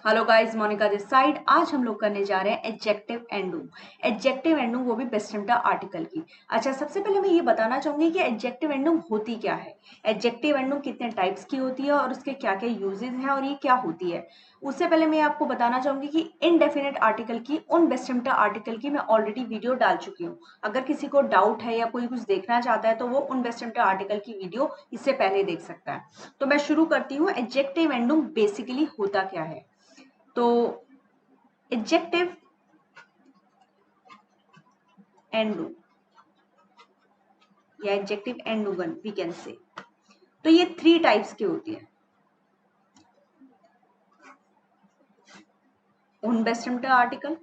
Hello guys, Monica this side. आज हम लोग करने जा रहे हैं एडजेक्टिव एंडू। एडजेक्टिव एंडू वो भी बेस्टम्टा आर्टिकल की। अच्छा, सबसे पहले मैं ये बताना चाहूंगी कि एडजेक्टिव एंडू होती क्या है, एडजेक्टिव एंडू कितने टाइप्स की होती है और उसके क्या क्या यूजेस हैं और ये क्या होती है। उससे पहले मैं आपको बताना चाहूंगी कि इनडेफिनेट आर्टिकल की, उन बेस्टम्टा आर्टिकल की मैं ऑलरेडी वीडियो डाल चुकी हूँ। अगर किसी को डाउट है या कोई कुछ देखना चाहता है तो वो उन बेस्टम्टा आर्टिकल की वीडियो इससे पहले देख सकता है। तो मैं शुरू करती हूँ। एडजेक्टिव एंडू बेसिकली होता क्या है। तो एडजेक्टिव एंडू या एडजेक्टिव एंडूगन वी कैन से, तो ये 3 टाइप्स की होती है। उन बेस्टम्टा आर्टिकल,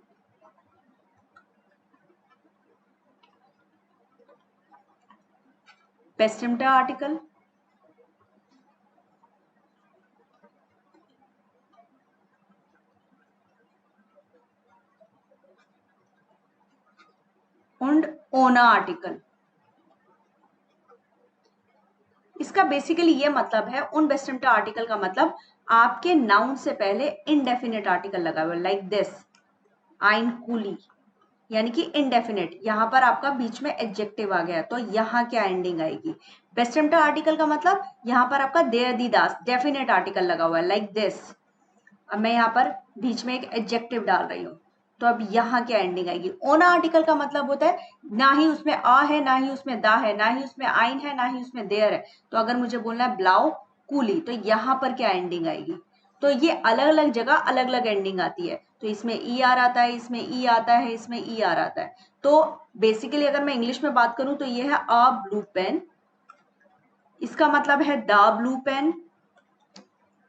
बेस्टम्टा आर्टिकल, und ओना आर्टिकल। इसका बेसिकली ये मतलब है, उन बेस्टम्टा आर्टिकल का मतलब आपके नाउन से पहले इनडेफिनेट आर्टिकल लगा हुआ, लाइक दिस, आइन कूली, यानी कि इनडेफिनेट। यहां पर आपका बीच में एडजेक्टिव आ गया तो यहां क्या एंडिंग आएगी। बेस्टम्टा आर्टिकल का मतलब यहां पर आपका देर दी दास डेफिनेट आर्टिकल लगा हुआ है, लाइक दिस। अब मैं यहाँ पर बीच में एक एडजेक्टिव डाल रही हूँ तो अब यहाँ क्या एंडिंग आएगी। ओना आर्टिकल का मतलब होता है ना ही उसमें आ है, ना ही उसमें दा है, ना ही उसमें आइन है, ना ही उसमें देयर है। तो अगर मुझे बोलना है ब्लाउ कूली तो यहाँ पर क्या एंडिंग आएगी। तो ये अलग अलग जगह अलग अलग एंडिंग आती है। तो इसमें ई आर आता है, इसमें ई आता है, इसमें ई आर आता है। तो बेसिकली अगर मैं इंग्लिश में बात करूं तो ये है अ ब्लू पेन, इसका मतलब है द ब्लू पेन,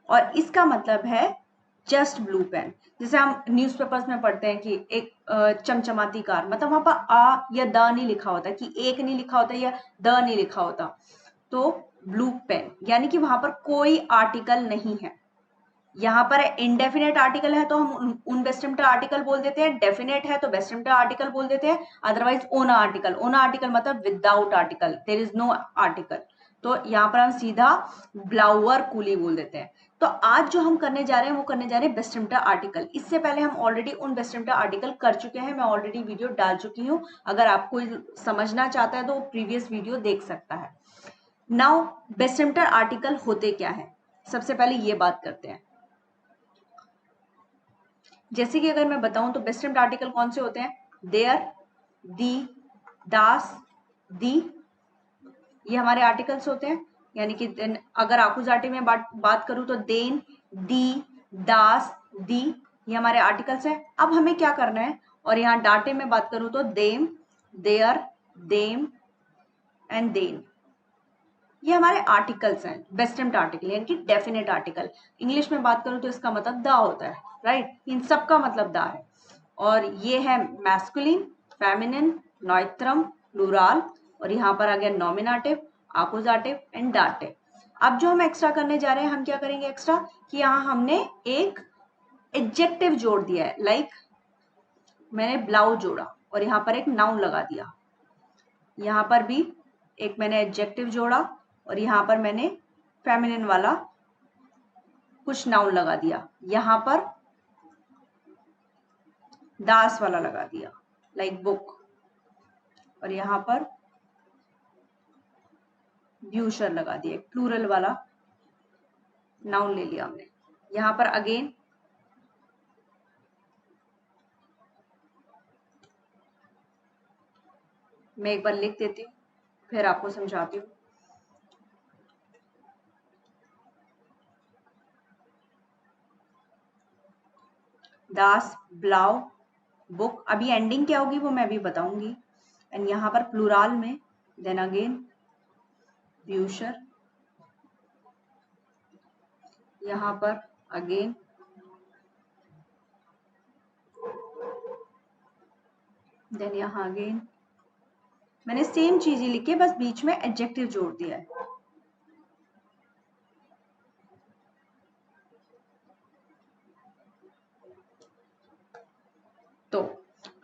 और इसका मतलब है जस्ट ब्लू पेन। जैसे हम न्यूज़पेपर्स में पढ़ते हैं कि एक चमचमाती कार, मतलब वहां पर आ या द नहीं लिखा होता, कि एक नहीं लिखा होता या द नहीं लिखा होता। तो ब्लू पेन यानी कि वहां पर कोई आर्टिकल नहीं है। यहाँ पर इनडेफिनेट आर्टिकल है तो हम उन बेस्टम्टा आर्टिकल बोल देते हैं, डेफिनेट है तो बेस्टम्टा आर्टिकल बोल देते हैं, अदरवाइज ओना आर्टिकल। ओना आर्टिकल मतलब without article, there is no article. तो यहाँ पर हम सीधा ब्लाउअर कूली बोल देते हैं। तो आज जो हम करने जा रहे हैं वो करने जा रहे हैं बेस्टम्टा आर्टिकल। इससे पहले हम ऑलरेडी उन बेस्टम्टा आर्टिकल कर चुके हैं, मैं ऑलरेडी वीडियो डाल चुकी हूँ। अगर आपको समझना चाहता है तो प्रीवियस वीडियो देख सकता है। नाउ बेस्टम्टा आर्टिकल होते क्या है, सबसे पहले ये बात करते हैं। जैसे कि अगर मैं बताऊं तो बेस्टम्प्ट आर्टिकल कौन से होते हैं, देयर, दी, दास, दी, ये हमारे आर्टिकल्स होते हैं। यानी कि अगर आकुजाटी में बात करूं तो देन, दी, दास, दी, ये हमारे आर्टिकल्स हैं। अब हमें क्या करना है, और यहाँ डाटे में बात करूं तो them, there, them and then, ये हमारे आर्टिकल्स हैं, बेस्टम्प्ट आर्टिकल यानी कि डेफिनेट आर्टिकल। इंग्लिश में बात करूं तो इसका मतलब दा होता है, राइट, इन सब का मतलब दा है। और ये है मैस्कुलिन, फेमिनिन, नॉइत्रम, प्लूराल, और यहाँ पर आ गया नॉमिनाटिव, आकुजाटिव एंड डाटिव। अब जो हम एक्स्ट्रा करने जा रहे हैं, हम क्या करेंगे एक्स्ट्रा, कि यहाँ हमने एक एडजेक्टिव जोड़ दिया है, लाइक मैंने ब्लाउ जोड़ा और यहाँ पर एक नाउन लगा दिया। यहाँ पर भी एक मैंने एडजेक्टिव जोड़ा और यहाँ पर मैंने फेमिनिन वाला कुछ नाउन लगा दिया। यहाँ पर दास वाला लगा दिया, लाइक बुक, और यहाँ पर ब्यूशर लगा दिया, प्लूरल वाला नाउन ले लिया हमने। यहाँ पर अगेन मैं एक बार लिख देती हूँ फिर आपको समझाती हूँ। दास, ब्लाउ, बुक, अभी एंडिंग क्या होगी वो मैं भी बताऊंगी। एंड यहाँ पर प्लूराल में देन अगेन ब्यूशर, यहाँ पर अगेन देन यहाँ अगेन मैंने सेम चीज ही लिखी है, बस बीच में एडजेक्टिव जोड़ दिया है। तो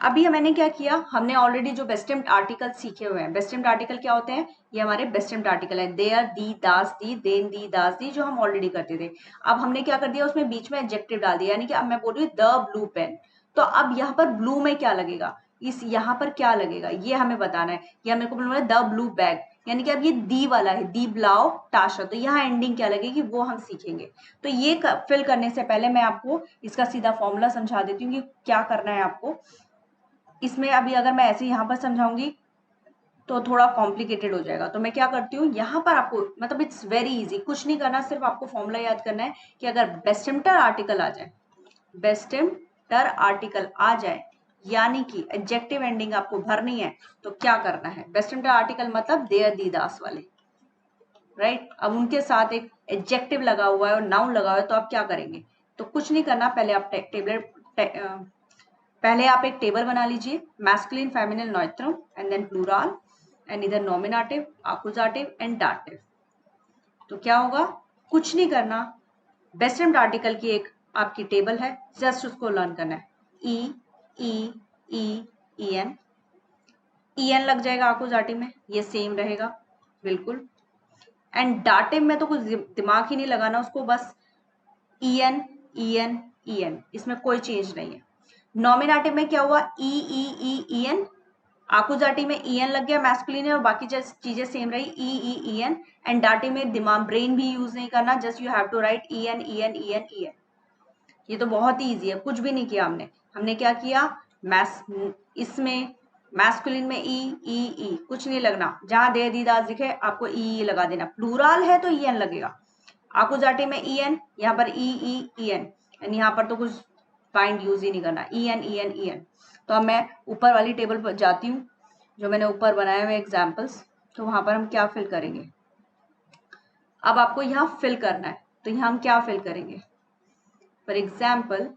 अभी मैंने क्या किया, हमने ऑलरेडी जो बेस्टेम्ड आर्टिकल सीखे हुए हैं। बेस्टेम्ड आर्टिकल क्या होते हैं, ये हमारे बेस्टेम्ड आर्टिकल है, देयर, दी, दास, दी, देन, दी, दास, दी, जो हम ऑलरेडी करते थे। अब हमने क्या कर दिया, उसमें बीच में एडजेक्टिव डाल दिया, यानी कि अब मैं बोल रही हूँ द ब्लू पेन, तो अब यहाँ पर ब्लू में क्या लगेगा, इस यहाँ पर क्या लगेगा ये हमें बताना है। या मेरे को बोलना है द ब्लू बैग, यानी कि अब ये दी वाला है, दी ब्लाउ टाशा, तो यहाँ एंडिंग क्या लगेगी वो हम सीखेंगे। तो ये फिल करने से पहले मैं आपको इसका सीधा फॉर्मूला समझा देती हूँ कि क्या करना है आपको इसमें। अभी अगर मैं ऐसे यहाँ पर समझाऊंगी तो थोड़ा कॉम्प्लिकेटेड हो जाएगा, तो मैं क्या करती हूँ यहाँ पर आपको, मतलब इट्स वेरी इजी, कुछ नहीं करना, सिर्फ आपको फॉर्मूला याद करना है कि अगर बेस्टेम्टर आर्टिकल आ जाए, बेस्टेम्टर आर्टिकल आ जाए, यानी कि एडजेक्टिव एंडिंग आपको भरनी है, तो क्या करना है, बेस्टेम्टर आर्टिकल मतलब देयर, दी, दास वाले, राइट। अब उनके साथ एक एडजेक्टिव लगा हुआ है और नाउन लगा हुआ है, तो आप क्या करेंगे, तो कुछ नहीं करना, पहले आप पहले आप एक टेबल बना लीजिए, मैस्कुलिन, फेमिनिन, नॉइट्रम एंड देन प्लूरल एंड इधर नॉमिनेटिव, आकुजाटिव एंड डाटिव। तो क्या होगा, कुछ नहीं करना, बेस्टेम्ड आर्टिकल की एक आपकी टेबल है, जस्ट उसको लर्न करना है, E, E, E, E N, E N लग जाएगा आकुजाटिव में, ये सेम रहेगा बिल्कुल। एंड डाटिव में तो कुछ दिमाग ही नहीं लगाना उसको, बस E N, E N, E N, इसमें कोई चेंज नहीं है। नॉमिनेटिव में क्या हुआ, ई, ई, ई, ई एन, आकुजाटी में ई एन लग गया, मैस्कुलिन है, और बाकी चीजें सेम रही, ई, ई, ई एन। एंड डाटी में दिमाग, ब्रेन भी यूज नहीं करना, just you have to write E N, E N, E N, E N. ये तो बहुत ही इजी है, कुछ भी नहीं किया हमने। हमने क्या किया, इसमें मैस्कुलिन में ई, ई, ई, कुछ नहीं लगना, जहां दे, दी, दास दिखे आपको ई लगा देना, प्लूरल है तो ई एन लगेगा, आकुजाटी में ई एन, यहाँ पर ई, ई, ई एन, एंड यहाँ पर तो कुछ फाइंड यूज ही नहीं करना, E N, E N, E N. तो अब मैं ऊपर वाली टेबल पर जाती हूँ, जो मैंने ऊपर बनाए हुए एग्जाम्पल्स, तो वहां पर हम क्या फिल करेंगे। अब आपको यहाँ फिल करना है, तो यहाँ हम क्या फिल करेंगे, फॉर एग्जाम्पल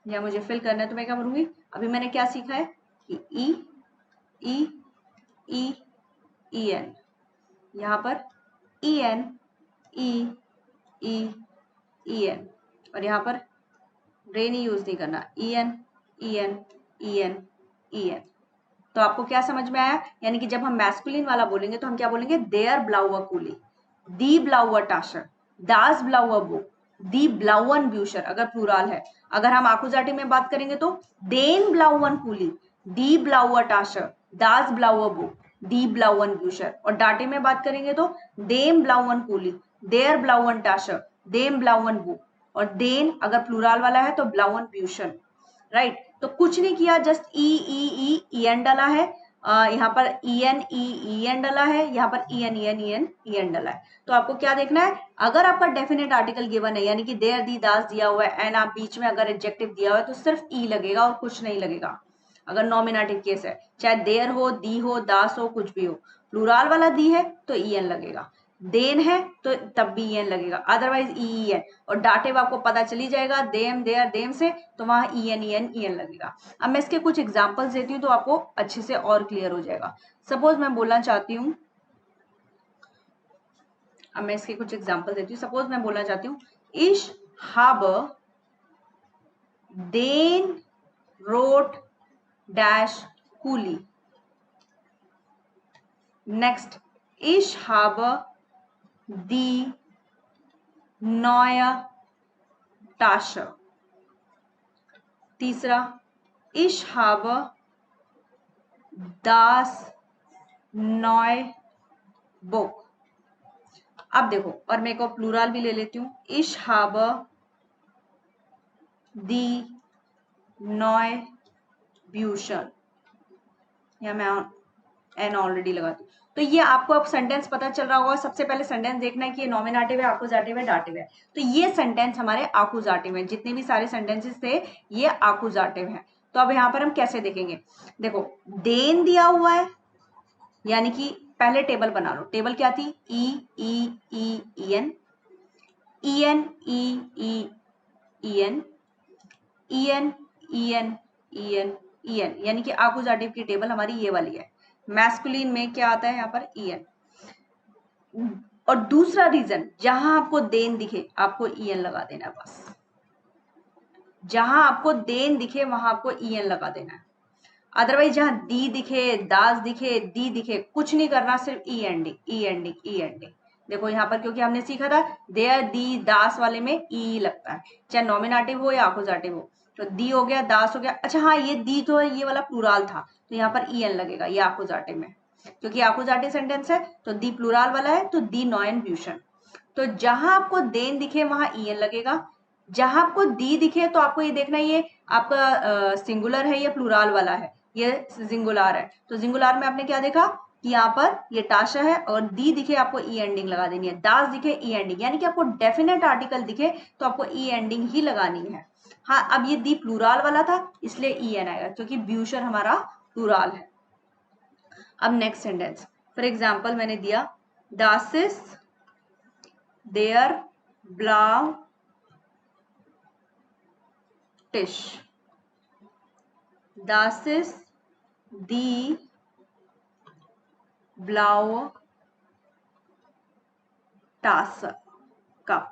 यहाँ मुझे फिल करना है, तो मैं क्या करूंगी, अभी मैंने क्या सीखा है कि ई, ई, ई, ई एन, यहाँ पर E N, E, E, E N, और यहाँ पर ब्रेन ही यूज नहीं करना, E N, E N, E N, E N. तो आपको क्या समझ में आया, यानी कि जब हम मैस्कुलिन वाला बोलेंगे तो हम क्या बोलेंगे, देयर ब्लाउअ कूली, दी ब्लाउअ टाशर, दास ब्लाउअ बुक, दी ब्लाउअन ब्यूशर, अगर प्लूरल है। अगर हम आकुजाटी में बात करेंगे तो देन ब्लाउअन कूली, दी ब्लाउअ टाशर, दास ब्लाउअ बुक, दी ब्लाउअन ब्यूशर। और डाटे में बात करेंगे तो देम ब्लाउअन कूली, देयर ब्लाउअन टाशर, देम ब्लाउअन बुक, और देन अगर प्लूरल वाला है तो ब्लाउअन ब्यूशन, राइट। तो कुछ नहीं किया, जस्ट ई, ई, ई, ई एन डाला है, यहाँ पर E N, E, E N डाला है, यहाँ पर E N, E N, E N, E N डाला है। तो आपको क्या देखना है, अगर आपका डेफिनेट आर्टिकल गिवन है, यानी कि देयर, दी, दास दिया हुआ है, एंड आप बीच में अगर एडजेक्टिव दिया हुआ है, तो सिर्फ ई लगेगा और कुछ नहीं लगेगा। अगर नॉमिनेटिव केस है, चाहे देयर हो, दी हो, दास हो, कुछ भी हो, प्लूरल वाला दी है तो ई एन लगेगा, देन है तो तब भी ई एन लगेगा, अदरवाइज ई, ई एन। और डाटिव आपको पता चली जाएगा, देम, देयर, देम से, तो वहां E N, E N, E N लगेगा। अब मैं इसके कुछ एग्जांपल्स देती हूँ तो आपको अच्छे से और क्लियर हो जाएगा। सपोज मैं बोलना चाहती हूँ, अब मैं इसके कुछ एग्जांपल देती हूँ। सपोज मैं बोलना चाहती हूँ, इश हाबर देन रोट डैश कूली, नेक्स्ट इश हाबर दी नॉय टाशर, तीसरा इश हाबर दास नॉय बुक। अब देखो, और मैं को प्लूरल भी ले लेती हूँ, इश हाबर दी नॉय ब्यूशन, या मैं एन ऑलरेडी लगाती हूँ। तो ये आपको अब सेंटेंस पता चल रहा होगा। सबसे पहले सेंटेंस देखना है कि ये नॉमिनेटिव है, आकुजाटिव है, डाटिव है। तो ये सेंटेंस हमारे आकुजाटिव है, जितने भी सारे सेंटेंसेस थे ये आकुजाटिव है। तो अब यहाँ पर हम कैसे देखेंगे, देखो देन दिया हुआ है, यानी कि पहले टेबल बना लो। टेबल क्या थी, E, E, E, E N, E N, E, E, E N, E N, E N, E N, E N, यानी कि आकुजाटिव की टेबल हमारी ये वाली है। मैस्कुलिन में क्या आता है, यहाँ पर ई एन। और दूसरा रीजन, जहां आपको देन दिखे आपको ई एन लगा देना बस, जहां आपको देन दिखे वहां आपको en लगा देना है। अदरवाइज जहां दी दिखे, दास दिखे, दी दिखे, कुछ नहीं करना, सिर्फ ई एंडिंग, ई एंडिंग, ई एंडिंग। देखो यहाँ पर क्योंकि हमने सीखा था देयर, दी, दास वाले में ई लगता है, चाहे नॉमिनेटिव हो या अकुजाटिव हो। तो दी हो गया, दास हो गया। अच्छा हाँ, ये दी तो है, ये वाला प्लूराल था, तो यहाँ पर ई एन लगेगा, ये अकुजाटिव में, क्योंकि अकुजाटिव सेंटेंस है तो दी प्लूराल वाला है, तो दी नॉयन ब्यूशन। तो जहां आपको देन दिखे वहां ई एन लगेगा, जहां आपको दी दिखे तो आपको ये देखना ये आपका सिंगुलर है या प्लूराल वाला है, ये सिंगुलार है। तो सिंगुलार में आपने क्या देखा कि यहाँ पर ये टाशा है, और दी दिखे आपको ई एंडिंग लगा देनी है, दास दिखे ई एंडिंग, यानी कि आपको डेफिनेट आर्टिकल दिखे तो आपको ई एंडिंग ही लगानी है। हाँ, अब ये दी प्लूराल वाला था इसलिए ई एन आएगा, क्योंकि ब्यूशर हमारा प्लूराल है। अब नेक्स्ट सेंटेंस, फॉर एग्जाम्पल मैंने दिया दासिस देयर ब्लाउ टिश, das ist die blaue Tasse, Cup.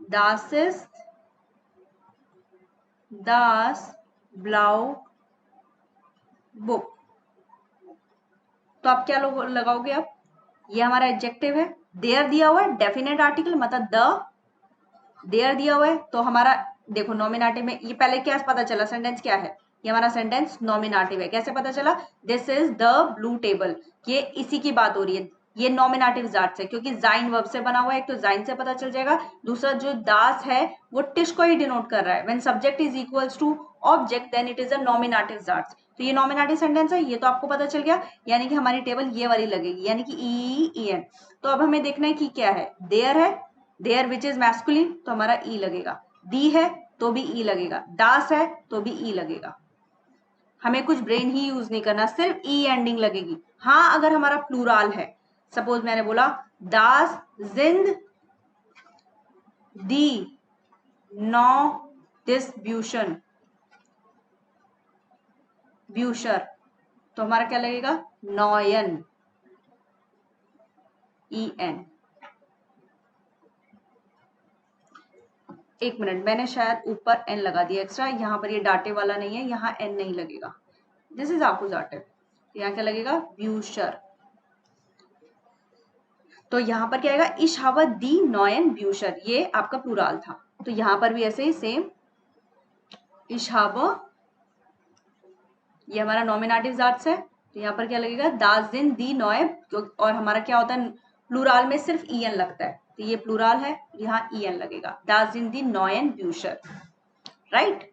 Das ist das blaue Book. तो आप क्या लगाओगे? आप ये हमारा एडजेक्टिव है, देयर दिया हुआ है, डेफिनेट आर्टिकल मतलब द, देयर दिया हुआ है, तो हमारा देखो नॉमिनेटिव में ये पहले क्या पता चला, सेंटेंस क्या है, ये हमारा सेंटेंस नॉमिनेटिव है। कैसे पता चला? This is the blue table, ये इसी की बात हो रही है, ये नॉमिनेटिव जाट से, क्योंकि जाइन वर्ब से बना हुआ है, एक तो जाइन से पता चल जाएगा, दूसरा जो दास है वो टिश को ही डिनोट कर रहा है। When subject is equals to object then it is a nominative जाट। तो ये नॉमिनेटिव सेंटेंस है, ये तो आपको पता चल गया, यानी कि हमारी टेबल ये वाली लगेगी, यानी कि ई एन। तो अब हमें देखना है कि क्या है, देयर है, देयर विच इज मैस्कुलिन तो हमारा ई लगेगा, दी है तो भी ई लगेगा, दास है तो भी ई लगेगा। हमें कुछ ब्रेन ही यूज नहीं करना, सिर्फ ई एंडिंग लगेगी। हाँ, अगर हमारा प्लूराल है, सपोज मैंने बोला दास जिंद दी नौ दिस ब्यूशन ब्यूशर, तो हमारा क्या लगेगा, नॉयन, ई एन। एक मिनट, मैंने शायद ऊपर एन लगा दिया एक्स्ट्रा, यहाँ पर ये डाटे वाला नहीं है, यहाँ एन नहीं लगेगा, दिस इज आकुजाटिव, यहाँ क्या लगेगा, ब्यूशर। तो यहाँ पर क्या आएगा, इश हावा दी नॉयन ब्यूशर, ये आपका प्लूराल था, तो यहाँ पर भी ऐसे ही सेम, इश हावा, ये हमारा नॉमिनेटिव जाट्स है, तो यहाँ पर क्या लगेगा, दास दिन दी नॉयब, और हमारा क्या होता है प्लूराल में सिर्फ ई एन लगता है, तो ये प्लूराल है, यहाँ ई एन लगेगा, दास दिन दी नॉयन ब्यूशर, राइट।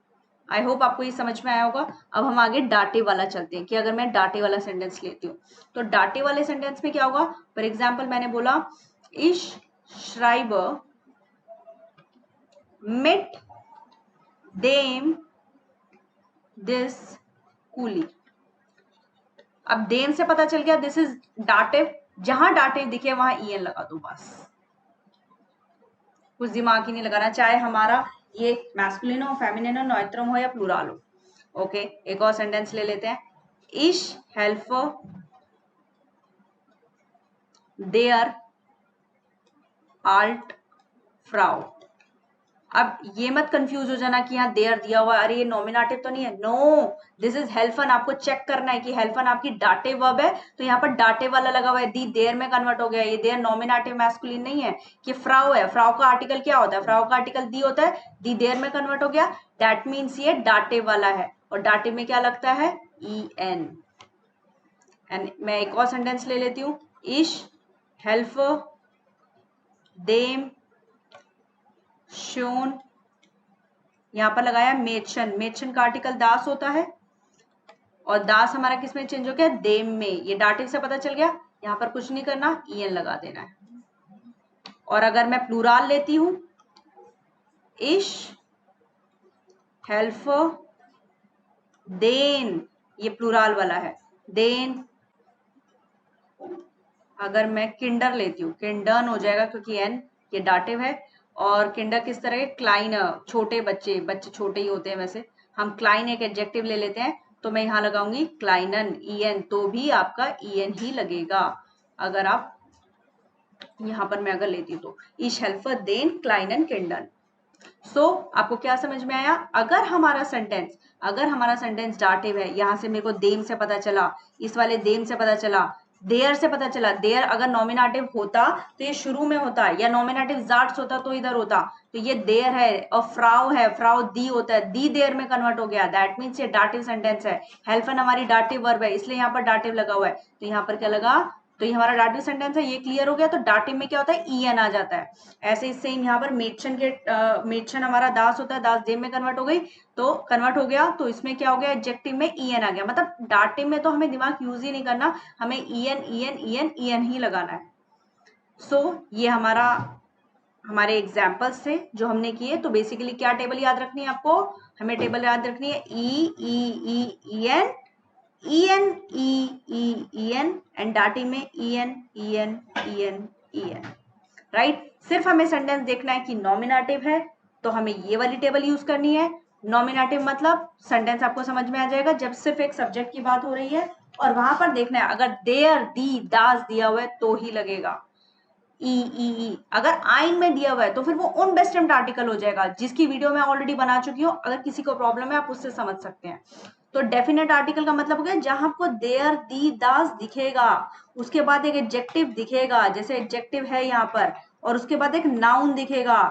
आई होप आपको ये समझ में आया होगा। अब हम आगे डाटे वाला चलते हैं, कि अगर मैं डाटे वाला सेंटेंस लेती हूँ तो डाटे वाले सेंटेंस में क्या होगा। फॉर एग्जाम्पल मैंने बोला इश श्राइबर मिट देम दिस कूली। अब देम से पता चल गया दिस इज डाटिव, जहां डाटिव दिखे वहां ई एन लगा दो, बस कुछ दिमाग ही नहीं लगाना, चाहे हमारा ये मैस्कुलिन हो, फेमिनिन हो, नॉइत्रम हो या प्लूराल हो। ओके, एक और सेंटेंस ले लेते हैं, इश हेल्पर देयर आल्ट फ्राउ। अब ये मत कंफ्यूज हो जाना कि यहाँ देयर दिया हुआ, अरे ये नॉमिनेटिव तो नहीं है, नो, दिस इज हेल्फन। आपको चेक करना है कि हेल्फन आपकी डाटे वर्ब है, तो यहाँ पर डाटे वाला लगा हुआ है, दी देयर में कन्वर्ट हो गया, ये देयर नॉमिनेटिव मैस्कुलिन नहीं है, कि फ्राउ है, फ्राउ का आर्टिकल क्या होता है, फ्राउ का आर्टिकल दी होता है, दी देयर में कन्वर्ट हो गया, दैट मीन्स ये डाटे वाला है, और डाटे में क्या लगता है, ई एन। एंड मैं एक और सेंटेंस ले लेती हूँ, इश हेल्फर देम शोन, यहाँ पर लगाया मेडशन, मेडशन का आर्टिकल दास होता है, और दास हमारा किस में चेंज हो गया, देम में, ये डाटिव से पता चल गया, यहाँ पर कुछ नहीं करना, ई एन लगा देना है। और अगर मैं प्लूराल लेती हूं, इश हेल्फर देन, ये प्लूराल वाला है, देन अगर मैं किंडर लेती हूँ, किंडन हो जाएगा क्योंकि एन ये डाटिव है, और किंडर किस तरह के, क्लाइन, छोटे बच्चे, बच्चे छोटे ही होते हैं वैसे, हम क्लाइन एक एडजेक्टिव ले लेते हैं, तो मैं यहाँ लगाऊंगी क्लाइनन, ई एन, तो भी आपका ई एन ही लगेगा। अगर आप यहाँ पर मैं अगर लेती हूँ तो इश हेल्फर देन क्लाइनन किंडन। आपको क्या समझ में आया? अगर हमारा सेंटेंस डाटिव है, यहां से मेरे को देम से पता चला, इस वाले देम से पता चला, देयर से पता चला, देयर अगर नॉमिनेटिव होता तो ये शुरू में होता, या नॉमिनेटिव जाट्स होता तो इधर होता, तो ये देयर है, और फ्राउ है, फ्राउ दी होता है, दी देयर में कन्वर्ट हो गया, दैट मीन्स ये डाटिव सेंटेंस है। हेल्फन हमारी डाटिव वर्ब है, इसलिए यहाँ पर डाटिव लगा हुआ है, तो यहाँ पर क्या लगा, तो ये हमारा डाटिव सेंटेंस है, ये क्लियर हो गया। तो डाटिव में क्या होता है, ई एन आ जाता है। ऐसे ही सेम यहाँ पर मेचन हमारा दास होता है, दास देव में कन्वर्ट हो गई, तो कन्वर्ट हो गया, तो इसमें क्या हो गया, एडजेक्टिव में ई एन आ गया। मतलब डाटिव में तो हमें दिमाग यूज ही नहीं करना, हमें E N E N E N E N ही लगाना है। ये हमारे एग्जाम्पल्स थे जो हमने किए। तो बेसिकली क्या टेबल याद रखनी है आपको, हमें टेबल याद रखनी है E N E N E N and डाटिव में E N E N E N E N, right. सिर्फ हमें सेंटेंस देखना है कि नॉमिनेटिव है, तो हमें ये वाली टेबल यूज करनी है। नॉमिनेटिव मतलब सेंटेंस आपको समझ में आ जाएगा जब सिर्फ एक सब्जेक्ट की बात हो रही है, और वहां पर देखना है अगर देयर दी दास दिया हुआ है तो ही लगेगा ई। अगर आइन में दिया हुआ है तो फिर वो उन बेस्ट एम्प्ट आर्टिकल हो जाएगा, जिसकी वीडियो मैं ऑलरेडी बना चुकी हूँ। अगर किसी को प्रॉब्लम है आप उससे समझ सकते हैं। तो डेफिनेट आर्टिकल का मतलब हो गया जहां आपको देयर दी दास दिखेगा, उसके बाद एक एडजेक्टिव दिखेगा, जैसे एडजेक्टिव है यहाँ पर, और उसके बाद एक नाउन दिखेगा,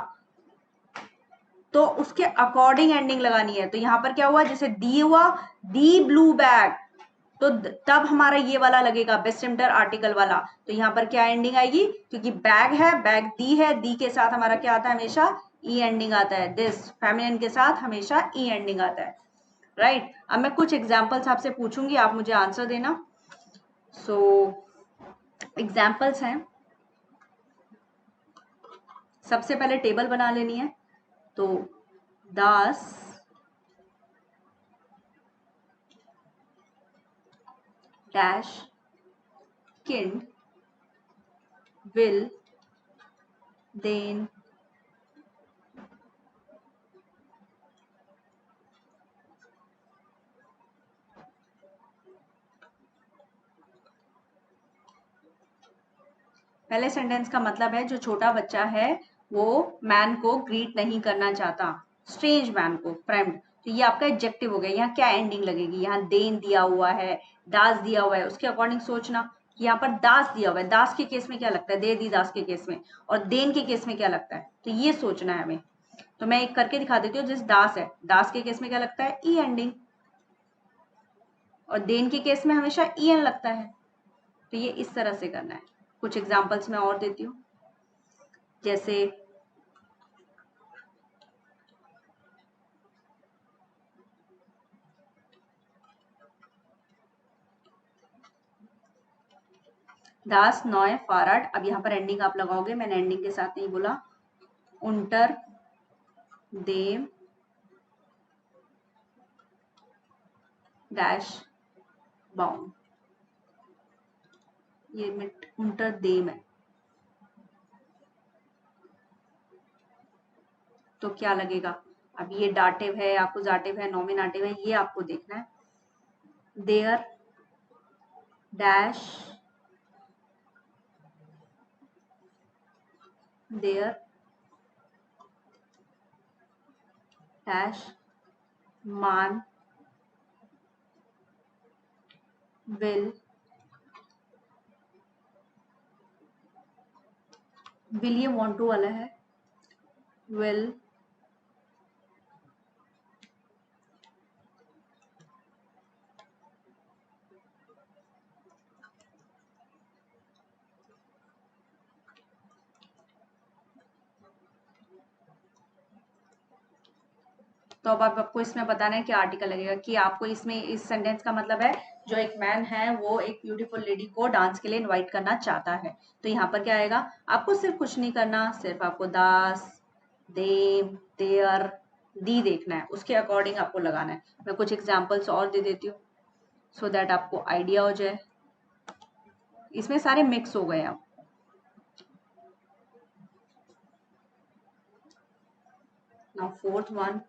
तो उसके अकॉर्डिंग एंडिंग लगानी है। तो यहाँ पर क्या हुआ, जैसे दी हुआ, दी ब्लू बैग, तो तब हमारा ये वाला लगेगा बेस्ट एम्प्टर आर्टिकल वाला। तो यहाँ पर क्या एंडिंग आएगी, क्योंकि बैग है, बैग दी है, दी के साथ हमारा क्या आता है, हमेशा ई एंडिंग आता है। दिस फेमिनिन के साथ हमेशा ई एंडिंग आता है, राइट। अब मैं कुछ एग्जाम्पल्स आपसे पूछूंगी, आप मुझे आंसर देना। एग्जाम्पल्स हैं, सबसे पहले टेबल बना लेनी है। तो दास डैश किंड विल देन पहले सेंटेंस का मतलब है जो छोटा बच्चा है वो मैन को ग्रीट नहीं करना चाहता, स्ट्रेंज मैन को, फ्रेंड। तो ये आपका एडजेक्टिव हो गया। यहाँ क्या एंडिंग लगेगी, यहाँ देन दिया हुआ है, दास दिया हुआ है, उसके अकॉर्डिंग सोचना कि यहाँ पर दास दिया हुआ है, दास के केस में क्या लगता है, दे दी दास के केस में, और देन के केस में क्या लगता है, तो ये सोचना है हमें। तो मैं एक करके दिखा देती हूँ। जैसे दास है, दास के केस में क्या लगता है, ई एंडिंग, और देन के केस में हमेशा ई एन लगता है। तो ये इस तरह से करना है। कुछ एग्जाम्पल्स मैं और देती हूँ, जैसे दास नॉय फाराड, अब यहाँ पर एंडिंग आप लगाओगे, मैंने एंडिंग के साथ नहीं बोला, उंटर देम डैश बाउंड, ये मिट उंटर देम है, तो क्या लगेगा। अब ये डाटिव है, आपको जाटिव है, नॉमिनेटिव है, ये आपको देखना है। देयर डैश देयर डैश मान विल ये want to वाला है, विल तो अब आपको इसमें बताना है कि आर्टिकल लगेगा, कि आपको इसमें इस सेंटेंस का मतलब है जो एक मैन है वो एक ब्यूटीफुल लेडी को डांस के लिए इनवाइट करना चाहता है। तो यहाँ पर क्या आएगा, आपको सिर्फ कुछ नहीं करना, सिर्फ आपको दास देम देयर दी देखना है, उसके अकॉर्डिंग आपको लगाना है। मैं कुछ एग्जाम्पल्स और दे देती हूँ सो दैट आपको आइडिया हो जाए। इसमें सारे मिक्स हो गए अब। Now fourth one,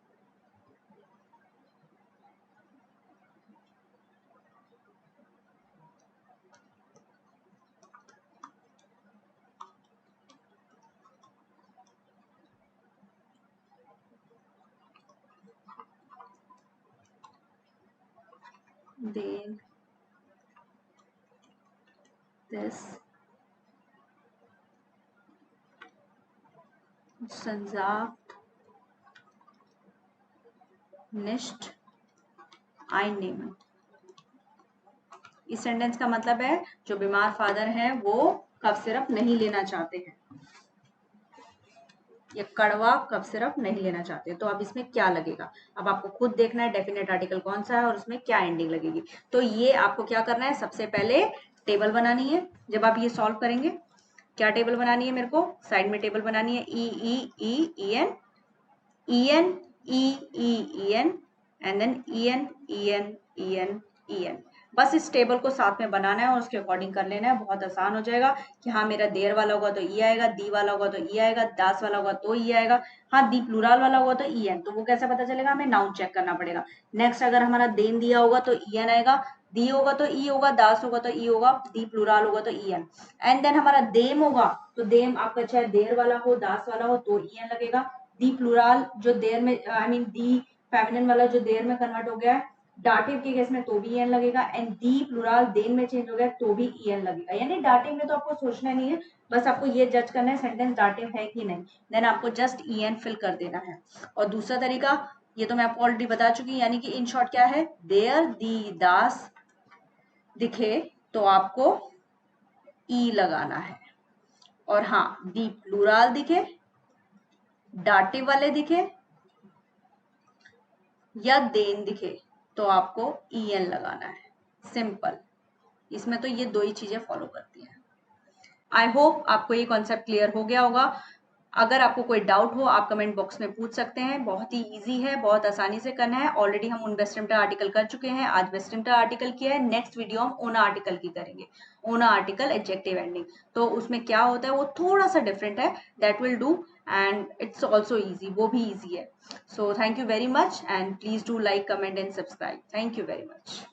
then this sagt nicht einnehmen। इस सेंटेंस का मतलब है जो बीमार फादर है वो कफ सिरप नहीं लेना चाहते हैं, या कड़वा कफ सिरप नहीं लेना चाहते। तो अब इसमें क्या लगेगा, अब आपको खुद देखना है डेफिनेट आर्टिकल कौन सा है और उसमें क्या एंडिंग लगेगी। तो ये आपको क्या करना है, सबसे पहले टेबल बनानी है। जब आप ये सॉल्व करेंगे, क्या टेबल बनानी है, मेरे को साइड में टेबल बनानी है, E E E E N E N E E E N and then E N E N E N E N. बस इस टेबल को साथ में बनाना है और उसके अकॉर्डिंग कर लेना है, बहुत आसान हो जाएगा कि हाँ मेरा देर वाला होगा तो ई आएगा, दी वाला होगा तो ई आएगा, दास वाला होगा तो ई आएगा, हाँ दी प्लूरल वाला होगा तो ई एन। तो वो कैसे पता चलेगा, हमें नाउन चेक करना पड़ेगा। नेक्स्ट अगर हमारा देन दिया होगा तो ई एन आएगा, दी होगा तो ई होगा, दास होगा तो ई होगा, दी प्लूरल होगा तो ई एन। एंड देन हमारा देम होगा तो देम आपका चाहे देर वाला हो दास वाला हो तो ई एन लगेगा। दी प्लूरल जो देर में आई मीन दी फेमिनिन वाला जो देर में कन्वर्ट हो गया है डाटिव के केस में तो भी एन लगेगा, एंड दी प्लूरल देन में चेंज हो गया तो भी ई एन लगेगा। यानी डाटिव में तो आपको सोचना नहीं है, बस आपको ये जज करना है सेंटेंस डाटिव है कि नहीं, देन आपको जस्ट ई एन फिल कर देना है। और दूसरा तरीका ये तो मैं आपको ऑलरेडी बता चुकी, यानी कि इन शॉर्ट क्या है, देयर दी दास दिखे तो आपको ई लगाना है, और हाँ दी प्लूरल दिखे, डाटिव वाले दिखे या देन दिखे तो आपको ई एन लगाना है, सिंपल। इसमें तो ये दो ही चीजें फॉलो करती हैं। आई होप आपको ये कॉन्सेप्ट क्लियर हो गया होगा। अगर आपको कोई डाउट हो आप कमेंट बॉक्स में पूछ सकते हैं, बहुत ही इजी है, बहुत आसानी से करना है। ऑलरेडी हम उन वेस्ट एम्प्टॉय आर्टिकल कर चुके हैं, आज वेस्ट एम्प्टॉय आर्टिकल किया है, नेक्स्ट वीडियो हम ओना आर्टिकल की करेंगे, ओना आर्टिकल एडजेक्टिव एंडिंग। तो उसमें क्या होता है वो थोड़ा सा डिफरेंट है, that will do, and it's also easy, वो भी ईजी है। So thank you very much and please do like comment and subscribe. Thank you very much.